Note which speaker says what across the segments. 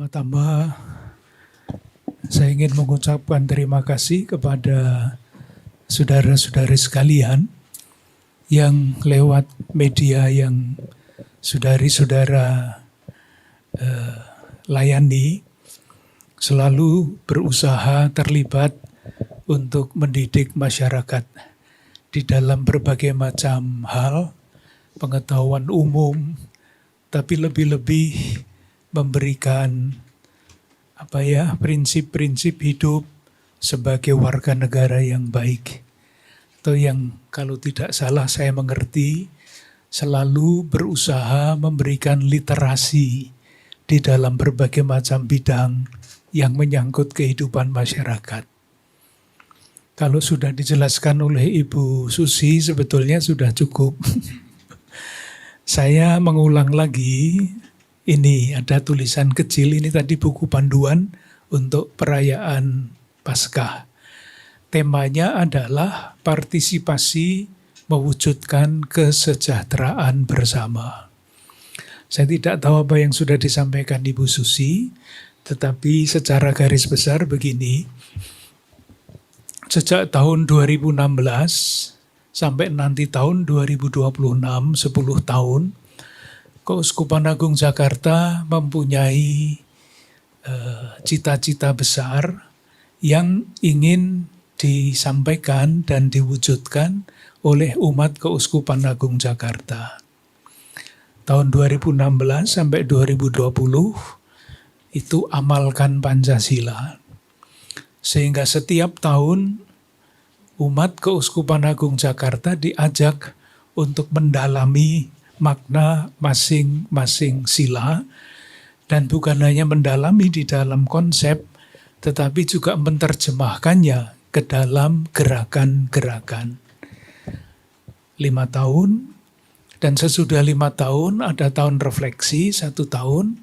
Speaker 1: Pertama-tama, saya ingin mengucapkan terima kasih kepada saudara-saudari sekalian yang lewat media yang saudari-saudara layani selalu berusaha terlibat untuk mendidik masyarakat di dalam berbagai macam hal, pengetahuan umum, tapi lebih-lebih memberikan prinsip-prinsip hidup sebagai warga negara yang baik. Atau yang kalau tidak salah saya mengerti, selalu berusaha memberikan literasi di dalam berbagai macam bidang yang menyangkut kehidupan masyarakat. Kalau sudah dijelaskan oleh Ibu Susi, sebetulnya sudah cukup. Saya mengulang lagi, ini ada tulisan kecil, ini tadi buku panduan untuk perayaan Paskah. Temanya adalah partisipasi mewujudkan kesejahteraan bersama. Saya tidak tahu apa yang sudah disampaikan Ibu Susi, tetapi secara garis besar begini. Sejak tahun 2016 sampai nanti tahun 2026, 10 tahun, Keuskupan Agung Jakarta mempunyai cita-cita besar yang ingin disampaikan dan diwujudkan oleh umat Keuskupan Agung Jakarta. Tahun 2016 sampai 2020 itu amalkan Pancasila. Sehingga setiap tahun umat Keuskupan Agung Jakarta diajak untuk mendalami makna masing-masing sila, dan bukan hanya mendalami di dalam konsep, tetapi juga menerjemahkannya ke dalam gerakan-gerakan. 5 tahun, dan sesudah 5 tahun ada tahun refleksi 1 tahun,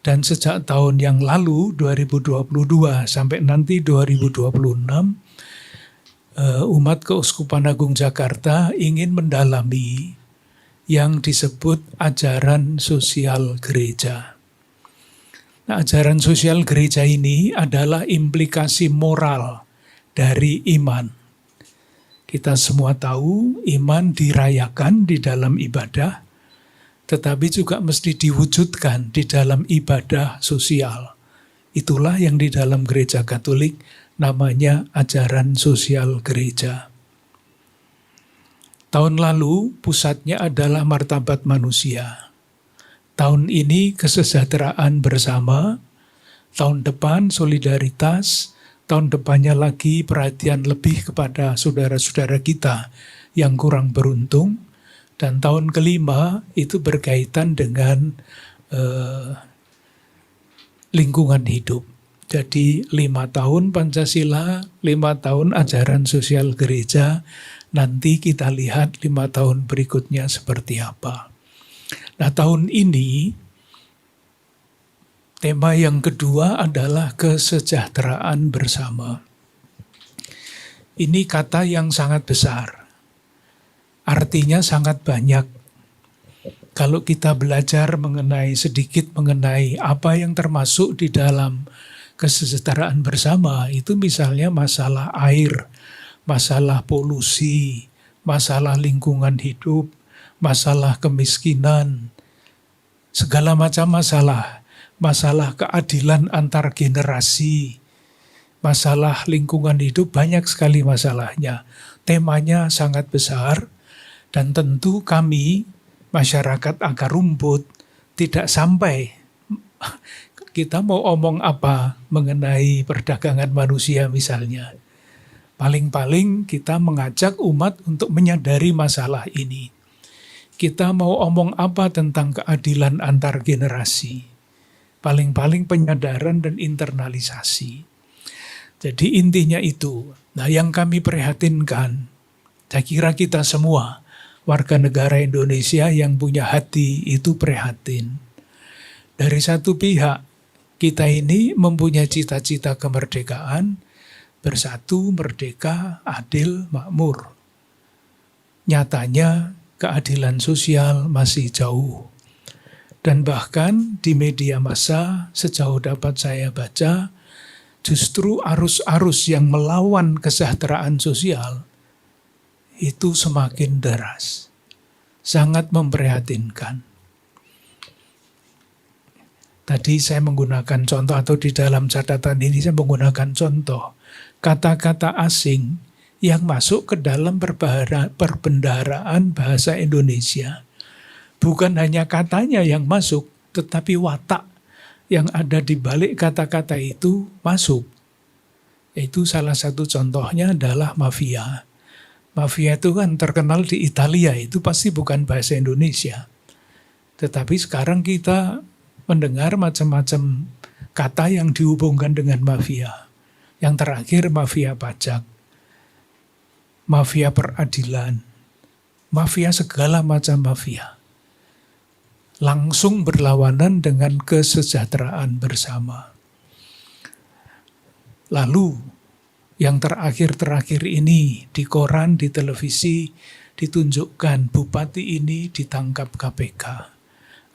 Speaker 1: dan sejak tahun yang lalu 2022 sampai nanti 2026, umat Keuskupan Agung Jakarta ingin mendalami yang disebut ajaran sosial gereja. Nah, ajaran sosial gereja ini adalah implikasi moral dari iman. Kita semua tahu iman dirayakan di dalam ibadah, tetapi juga mesti diwujudkan di dalam ibadah sosial. Itulah yang di dalam gereja Katolik namanya ajaran sosial gereja. Tahun lalu pusatnya adalah martabat manusia. Tahun ini kesejahteraan bersama, tahun depan solidaritas, tahun depannya lagi perhatian lebih kepada saudara-saudara kita yang kurang beruntung, dan tahun kelima itu berkaitan dengan lingkungan hidup. Jadi 5 tahun Pancasila, 5 tahun ajaran sosial gereja. Nanti kita lihat 5 tahun berikutnya seperti apa. Nah, tahun ini tema yang kedua adalah kesejahteraan bersama. Ini kata yang sangat besar. Artinya sangat banyak. Kalau kita belajar sedikit mengenai apa yang termasuk di dalam kesejahteraan bersama, itu misalnya masalah air, masalah polusi, masalah lingkungan hidup, masalah kemiskinan, segala macam masalah keadilan antar generasi, masalah lingkungan hidup, banyak sekali masalahnya. Temanya sangat besar, dan tentu kami, masyarakat akar rumput, tidak sampai kita mau omong apa mengenai perdagangan manusia misalnya. Paling-paling kita mengajak umat untuk menyadari masalah ini. Kita mau omong apa tentang keadilan antar generasi. Paling-paling penyadaran dan internalisasi. Jadi intinya itu. Nah, yang kami prihatinkan, saya kira kita semua, warga negara Indonesia yang punya hati itu prihatin. Dari satu pihak, kita ini mempunyai cita-cita kemerdekaan, bersatu, merdeka, adil, makmur. Nyatanya keadilan sosial masih jauh. Dan bahkan di media massa sejauh dapat saya baca, justru arus-arus yang melawan kesejahteraan sosial itu semakin deras. Sangat memprihatinkan. Tadi saya menggunakan contoh, atau di dalam catatan ini saya menggunakan contoh kata-kata asing yang masuk ke dalam perbendaharaan bahasa Indonesia. Bukan hanya katanya yang masuk, tetapi watak yang ada di balik kata-kata itu masuk. Itu salah satu contohnya adalah mafia. Mafia itu kan terkenal di Italia, itu pasti bukan bahasa Indonesia. Tetapi sekarang kita mendengar macam-macam kata yang dihubungkan dengan mafia. Yang terakhir mafia pajak, mafia peradilan, mafia segala macam mafia. Langsung berlawanan dengan kesejahteraan bersama. Lalu yang terakhir-terakhir ini di koran, di televisi ditunjukkan bupati ini ditangkap KPK.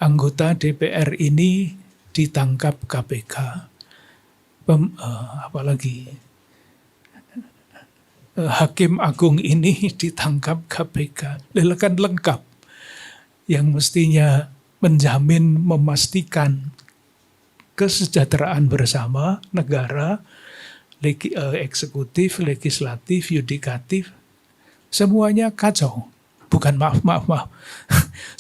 Speaker 1: Anggota DPR ini ditangkap KPK. Apalagi Hakim Agung ini ditangkap KPK. Kan lengkap. Yang mestinya menjamin, memastikan kesejahteraan bersama negara, eksekutif, legislatif, yudikatif, semuanya kacau. Bukan maaf.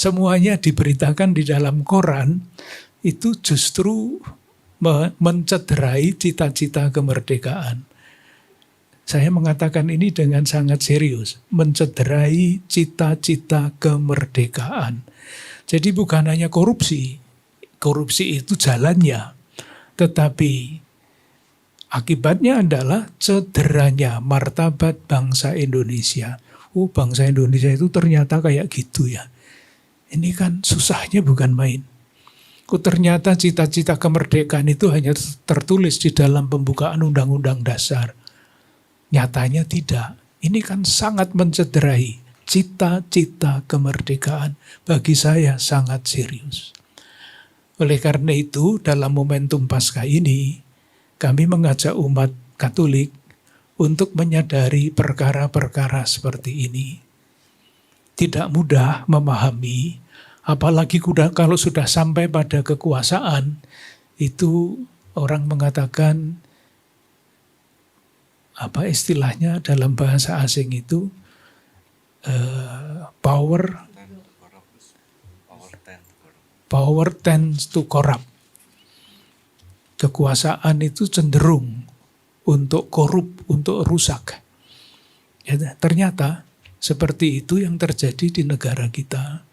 Speaker 1: Semuanya diberitakan di dalam koran, itu justru mencederai cita-cita kemerdekaan. Saya mengatakan ini dengan sangat serius, mencederai cita-cita kemerdekaan. Jadi bukan hanya korupsi itu jalannya, tetapi akibatnya adalah cederanya martabat bangsa Indonesia. Bangsa Indonesia itu ternyata kayak gitu ya. Ini kan susahnya bukan main. Ternyata cita-cita kemerdekaan itu hanya tertulis di dalam pembukaan Undang-Undang Dasar. Nyatanya tidak. Ini kan sangat mencederai cita-cita kemerdekaan. Bagi saya sangat serius. Oleh karena itu, dalam momentum Paskah ini, kami mengajak umat Katolik untuk menyadari perkara-perkara seperti ini. Tidak mudah memahami, apalagi kalau sudah sampai pada kekuasaan, itu orang mengatakan, apa istilahnya dalam bahasa asing itu, power tends to corrupt. Kekuasaan itu cenderung untuk korup, untuk rusak. Ya, ternyata seperti itu yang terjadi di negara kita.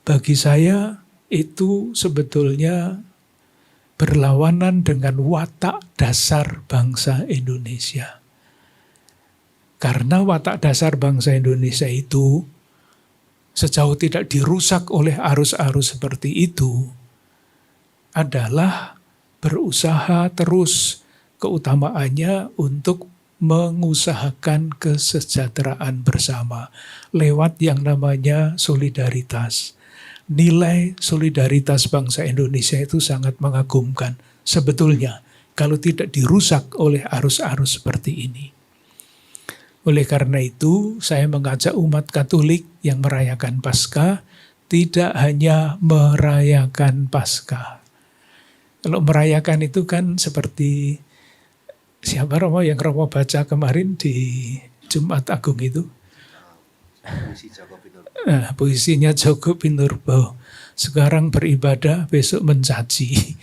Speaker 1: Bagi saya itu sebetulnya berlawanan dengan watak dasar bangsa Indonesia. Karena watak dasar bangsa Indonesia itu sejauh tidak dirusak oleh arus-arus seperti itu adalah berusaha terus keutamaannya untuk mengusahakan kesejahteraan bersama lewat yang namanya solidaritas. Nilai solidaritas bangsa Indonesia itu sangat mengagumkan sebetulnya kalau tidak dirusak oleh arus-arus seperti ini. Oleh karena itu, saya mengajak umat Katolik yang merayakan Paskah tidak hanya merayakan Paskah. Kalau merayakan itu kan seperti siapa Romo yang Romo baca kemarin di Jumat Agung itu? Puisinya Joko Pinurbo. Sekarang beribadah, besok mencaci.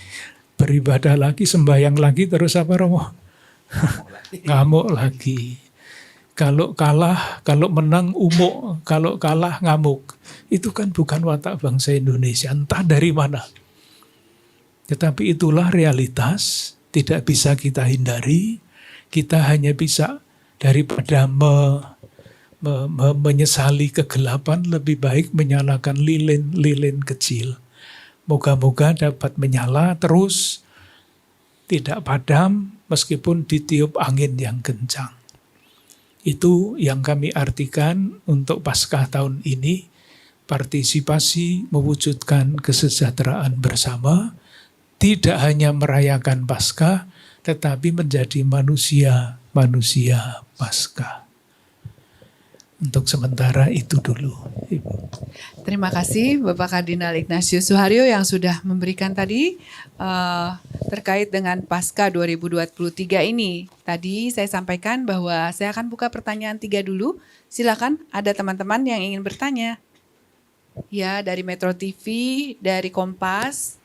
Speaker 1: Beribadah lagi, sembahyang lagi, terus apa Romo? Ngamuk lagi. Kalau kalah, kalau menang umuk, kalau kalah ngamuk. Itu kan bukan watak bangsa Indonesia, entah dari mana. Tetapi itulah realitas, tidak bisa kita hindari. Kita hanya bisa daripada menyesali kegelapan, lebih baik menyalakan lilin-lilin kecil. Moga-moga dapat menyala terus, tidak padam meskipun ditiup angin yang kencang. Itu yang kami artikan untuk Paskah tahun ini. partisipasi mewujudkan kesejahteraan bersama, tidak hanya merayakan Paskah, tetapi menjadi manusia Paskah. Untuk sementara itu dulu, Ibu.
Speaker 2: Terima kasih Bapak Kardinal Ignatius Suharyo yang sudah memberikan tadi terkait dengan Paskah 2023 ini. Tadi saya sampaikan bahwa saya akan buka pertanyaan 3 dulu. Silakan, ada teman-teman yang ingin bertanya. Ya, dari Metro TV, dari Kompas.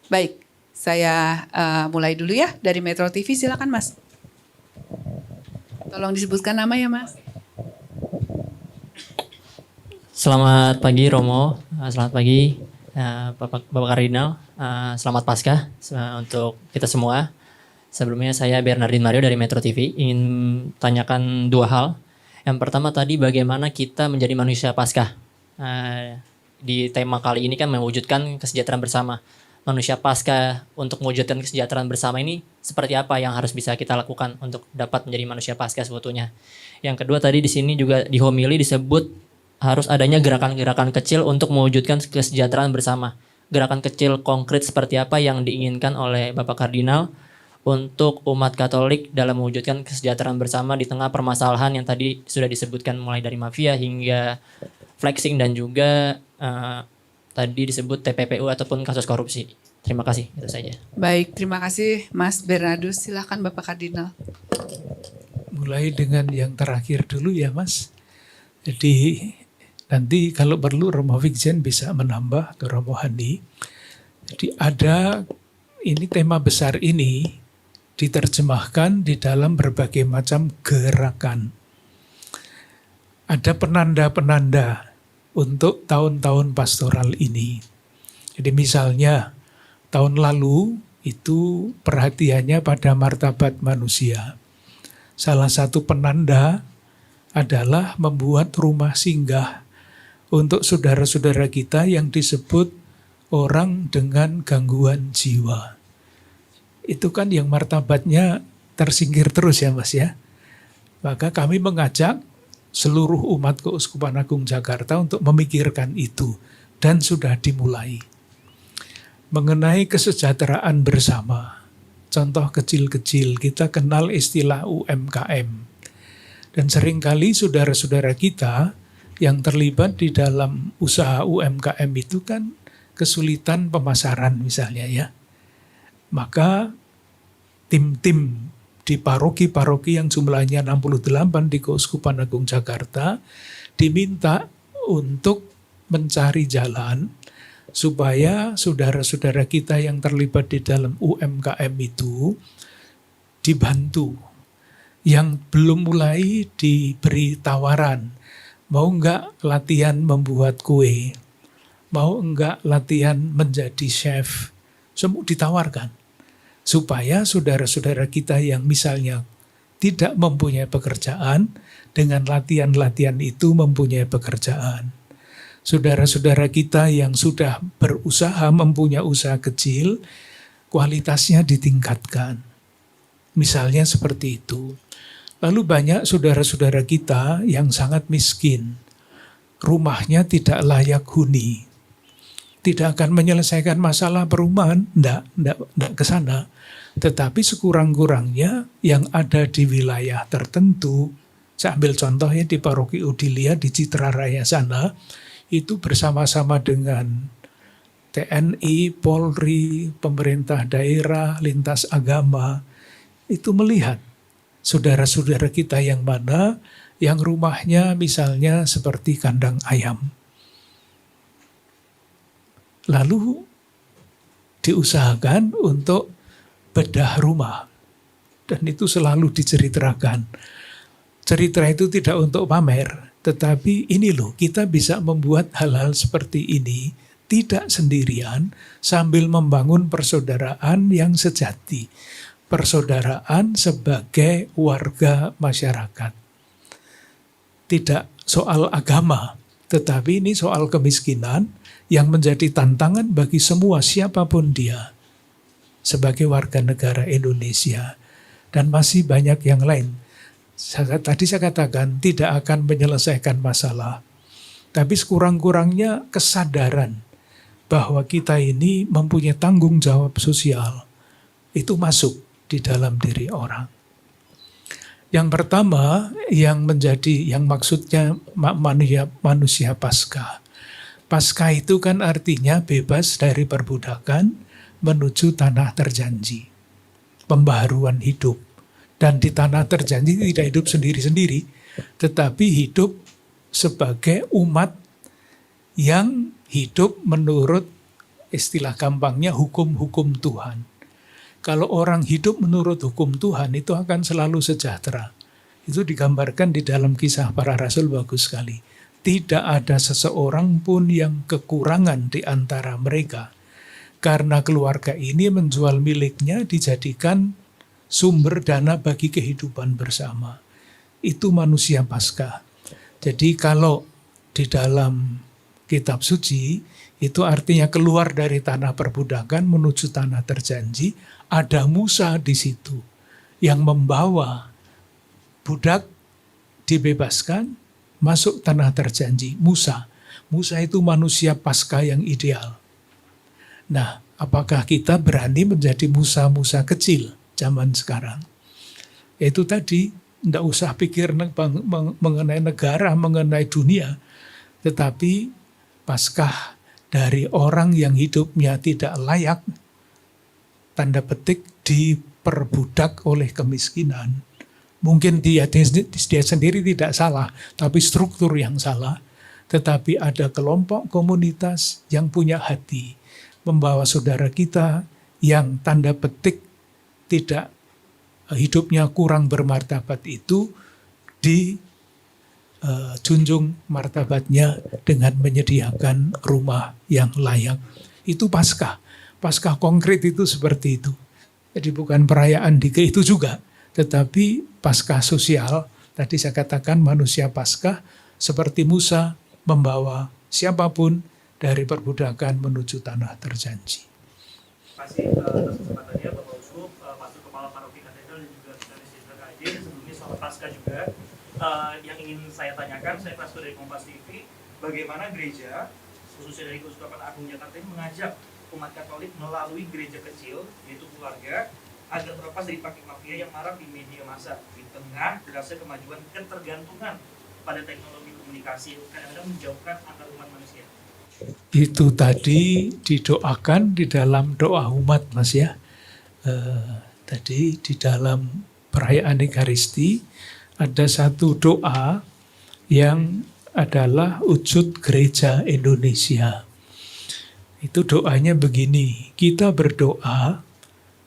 Speaker 2: Baik, saya mulai dulu ya. Dari Metro TV, silakan Mas. Tolong disebutkan nama ya Mas.
Speaker 3: Selamat pagi Romo, selamat pagi Bapak Kardinal, selamat Paskah untuk kita semua. Sebelumnya saya Bernardin Mario dari Metro TV ingin tanyakan 2 hal. Yang pertama tadi bagaimana kita menjadi manusia Paskah. Di tema kali ini kan mewujudkan kesejahteraan bersama. Manusia Paskah untuk mewujudkan kesejahteraan bersama ini seperti apa yang harus bisa kita lakukan untuk dapat menjadi manusia Paskah sebetulnya. Yang kedua tadi di sini juga di homili disebut harus adanya gerakan-gerakan kecil untuk mewujudkan kesejahteraan bersama. Gerakan kecil konkret seperti apa yang diinginkan oleh Bapak Kardinal untuk umat Katolik dalam mewujudkan kesejahteraan bersama di tengah permasalahan yang tadi sudah disebutkan mulai dari mafia hingga flexing dan juga tadi disebut TPPU ataupun kasus korupsi. Terima kasih, itu saja.
Speaker 2: Baik, terima kasih Mas Bernardus. Silakan Bapak Kardinal.
Speaker 1: Mulai dengan yang terakhir dulu ya Mas. Jadi nanti kalau perlu Romo Vikjen bisa menambah atau Romo Hani. Jadi ada ini tema besar ini diterjemahkan di dalam berbagai macam gerakan. Ada penanda-penanda untuk tahun-tahun pastoral ini. Jadi misalnya tahun lalu itu perhatiannya pada martabat manusia. Salah satu penanda adalah membuat rumah singgah untuk saudara-saudara kita yang disebut orang dengan gangguan jiwa. Itu kan yang martabatnya tersingkir terus ya Mas ya. Maka kami mengajak seluruh umat Keuskupan Agung Jakarta untuk memikirkan itu dan sudah dimulai. Mengenai kesejahteraan bersama, contoh kecil-kecil kita kenal istilah UMKM. Dan seringkali saudara-saudara kita yang terlibat di dalam usaha UMKM itu kan kesulitan pemasaran misalnya ya. Maka tim-tim di paroki-paroki yang jumlahnya 68 di Keuskupan Agung Jakarta diminta untuk mencari jalan supaya saudara-saudara kita yang terlibat di dalam UMKM itu dibantu. Yang belum mulai diberi tawaran, mau enggak latihan membuat kue, mau enggak latihan menjadi chef, semua ditawarkan. Supaya saudara-saudara kita yang misalnya tidak mempunyai pekerjaan, dengan latihan-latihan itu mempunyai pekerjaan. Saudara-saudara kita yang sudah berusaha mempunyai usaha kecil, kualitasnya ditingkatkan. Misalnya seperti itu. Lalu banyak saudara-saudara kita yang sangat miskin. Rumahnya tidak layak huni. Tidak akan menyelesaikan masalah perumahan, enggak ke sana. Tetapi sekurang-kurangnya yang ada di wilayah tertentu, saya ambil contohnya di Paroki Odilia di Citra Raya sana, itu bersama-sama dengan TNI, Polri, pemerintah daerah, lintas agama, itu melihat saudara-saudara kita yang mana yang rumahnya misalnya seperti kandang ayam. Lalu diusahakan untuk bedah rumah. Dan itu selalu diceritakan. Cerita itu tidak untuk pamer, tetapi ini loh, kita bisa membuat hal-hal seperti ini tidak sendirian sambil membangun persaudaraan yang sejati. Persaudaraan sebagai warga masyarakat. Tidak soal agama, tetapi ini soal kemiskinan yang menjadi tantangan bagi semua siapapun dia sebagai warga negara Indonesia. Dan masih banyak yang lain. Tadi saya katakan tidak akan menyelesaikan masalah. Tapi sekurang-kurangnya kesadaran bahwa kita ini mempunyai tanggung jawab sosial itu masuk di dalam diri orang. Yang pertama yang maksudnya manusia Paskah. Paskah itu kan artinya bebas dari perbudakan menuju tanah terjanji. Pembaharuan hidup. Dan di tanah terjanji tidak hidup sendiri-sendiri, tetapi hidup sebagai umat yang hidup menurut istilah gampangnya hukum-hukum Tuhan. Kalau orang hidup menurut hukum Tuhan itu akan selalu sejahtera. Itu digambarkan di dalam Kisah Para Rasul bagus sekali. Tidak ada seseorang pun yang kekurangan di antara mereka. Karena keluarga ini menjual miliknya dijadikan sumber dana bagi kehidupan bersama. Itu manusia Paskah. Jadi kalau di dalam kitab suci, itu artinya keluar dari tanah perbudakan menuju tanah terjanji, ada Musa di situ yang membawa budak dibebaskan masuk tanah terjanji. Musa itu manusia Paskah yang ideal. Nah, apakah kita berani menjadi Musa kecil zaman sekarang? Itu tadi, tidak usah pikir mengenai negara, mengenai dunia, tetapi Paskah dari orang yang hidupnya tidak layak, tanda petik diperbudak oleh kemiskinan. Mungkin dia sendiri tidak salah, tapi struktur yang salah. Tetapi ada kelompok komunitas yang punya hati, membawa saudara kita yang tanda petik tidak hidupnya kurang bermartabat itu junjung martabatnya dengan menyediakan rumah yang layak. Itu Paskah. Paskah konkret itu seperti itu. Jadi bukan perayaan itu juga, tetapi Paskah sosial. Tadi saya katakan manusia Paskah seperti Musa membawa siapapun dari perbudakan menuju tanah terjanji.
Speaker 4: Terima kasih atas kesempatannya Bapak Uskup, Pastor Kepala Paroki Katedral dan juga Sekretaris Jenderal KJ. Sebelumnya soal Paskah juga. Yang ingin saya tanyakan, saya pastor dari Kompas TV, bagaimana gereja, khususnya dari Keuskupan Agung Jakarta ini mengajak umat Katolik melalui gereja kecil, yaitu keluarga, agar terlepas dari praktik mafia yang marak di media massa di tengah derasnya kemajuan ketergantungan pada teknologi komunikasi yang kadang-kadang menjauhkan antar umat manusia.
Speaker 1: Itu tadi didoakan di dalam doa umat, Mas ya. Tadi di dalam perayaan Ekaristi ada satu doa yang adalah wujud gereja Indonesia. Itu doanya begini, kita berdoa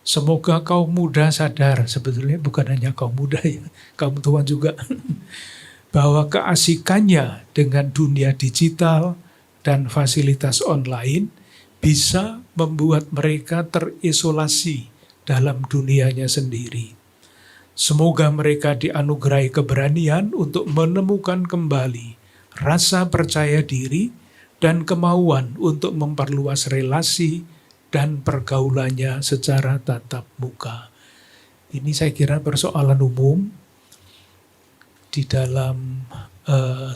Speaker 1: semoga kaum muda sadar, sebetulnya bukan hanya kaum muda ya, kaum tua juga, bahwa keasikannya dengan dunia digital dan fasilitas online bisa membuat mereka terisolasi dalam dunianya sendiri. Semoga mereka dianugerahi keberanian untuk menemukan kembali rasa percaya diri dan kemauan untuk memperluas relasi dan pergaulannya secara tatap muka. Ini saya kira persoalan umum di dalam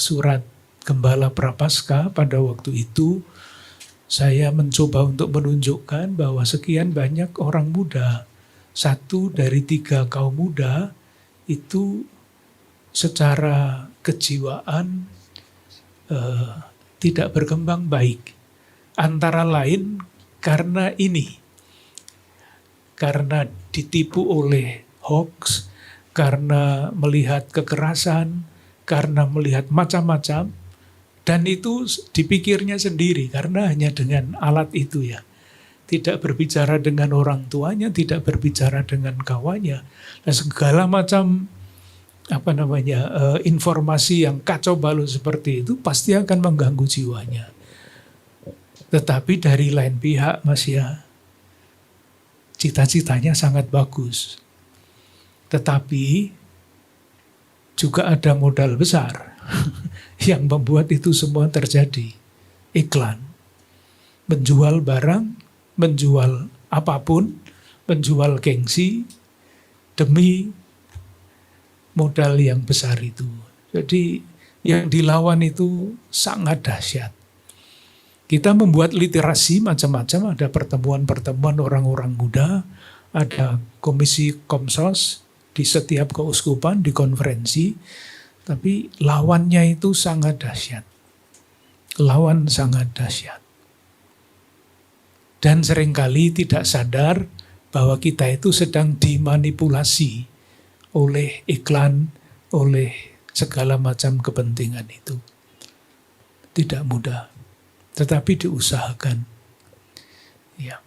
Speaker 1: surat Gembala Prapaskah pada waktu itu. Saya mencoba untuk menunjukkan bahwa sekian banyak orang muda, 1 dari 3 kaum muda itu secara kejiwaan tidak berkembang baik. Antara lain karena ditipu oleh hoax, karena melihat kekerasan, karena melihat macam-macam, dan itu dipikirnya sendiri karena hanya dengan alat itu ya. Tidak berbicara dengan orang tuanya, tidak berbicara dengan kawannya. Dan segala macam informasi yang kacau balau seperti itu pasti akan mengganggu jiwanya. Tetapi dari lain pihak, Mas ya, cita-citanya sangat bagus. Tetapi juga ada modal besar yang membuat itu semua terjadi. Iklan, menjual barang, menjual apapun, menjual gengsi demi modal yang besar itu. Jadi yang dilawan itu sangat dahsyat. Kita membuat literasi macam-macam, ada pertemuan-pertemuan orang-orang muda, ada komisi Komsos di setiap keuskupan, di konferensi, tapi lawannya itu sangat dahsyat. Lawan sangat dahsyat. Dan seringkali tidak sadar bahwa kita itu sedang dimanipulasi oleh iklan, oleh segala macam kepentingan itu. Tidak mudah, tetapi diusahakan. Ya.